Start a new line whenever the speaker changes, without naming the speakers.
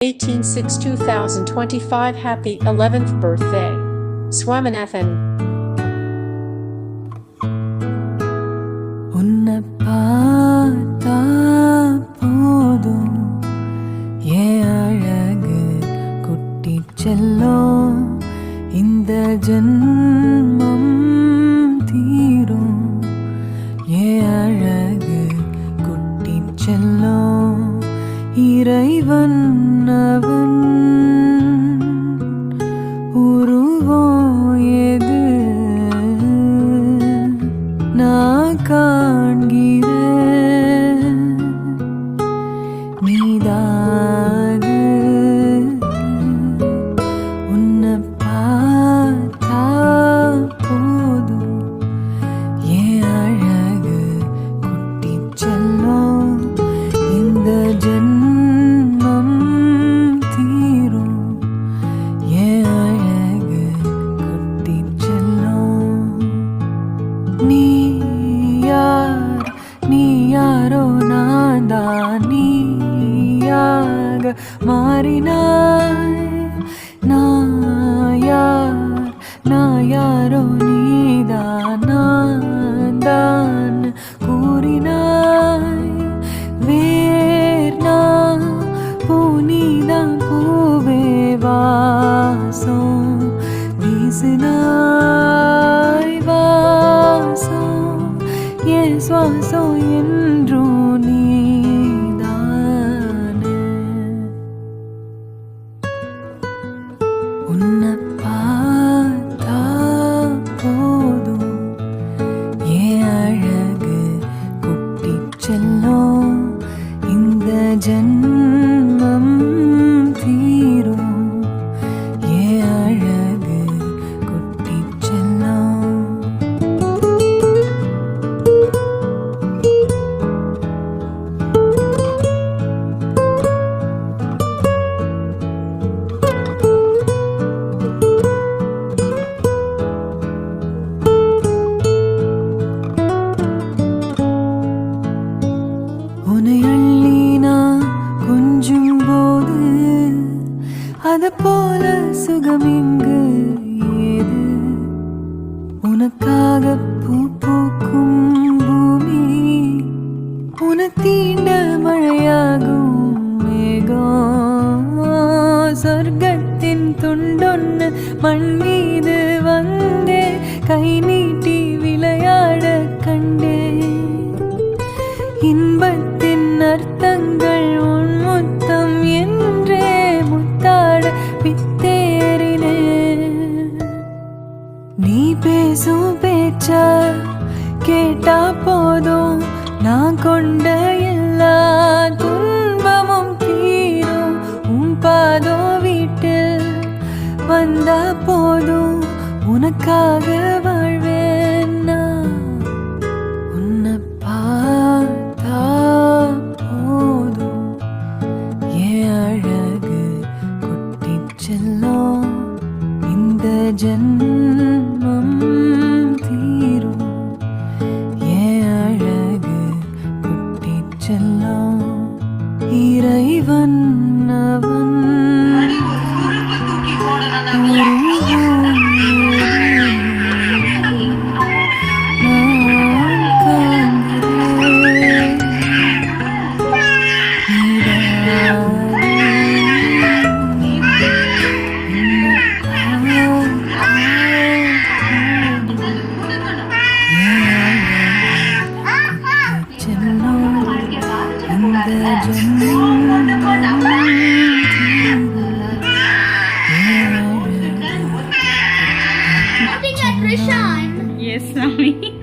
18/6/2025 Happy 11th birthday, Swaminathan.
உன்னை பார்த்தா போதும் என் அழகு குட்டி செல்லம் இந்த ஜென்மம் தீரும் என் அழகு குட்டி செல்லம் இறைவன் அவன் உருவம் எது நான் காண்கிறேன் நீதாது உன்னை பார்த்தா போதும் என் அழகு குட்டி செல்லம் இந்த ஜென்மம் தீரும் என் அழகு குட்டி செல்லம் நீ யாரோ நான் நீயாக மாறினாய் நான் யாரோ நீதான் நான் கூறினாய் வேர்னா பூனிதான் பூவே வாசம் வீசினாய் வாசம் என் சுவாசம் என்றும் நீதானே உன்னை பார்த்தா போதும் என் அழகு குட்டி செல்லம் இந்த ஜென்மம் தீரும் என் அழகு குட்டி செல்லம் உன்னை அள்ளி நான் கொஞ்சும் போது அது போல சுகம் இங்கு ஏது உனக்காக பூ பூக்கும் பூமி உன தீண்ட மழையாகும் மேகம் சொர்க்கத்தின் துண்டொன்னு மண் மீது வந்தே கை நீட்டி விளையாட கண்டே இன்பத்தின் அர்த்தங்கள் உன் முத்தம் என்றே முத்தாட பித்தேறினே நீ பேசும் பேச்சா கேட்டா போதும் நான் கொண்ட எல்லா துன்பமும் தீரும் உன் பாதோ வீட்டில் வந்தா போதும் உனக்காக வாழ்வேன் நான் உன்னை பார்த்தா போதும் என் அழகு குட்டி செல்லம் இந்த ஜென்மம் தீரும் என் அழகு குட்டி செல்லம் இறைவன் அவன்
Yes, mommy.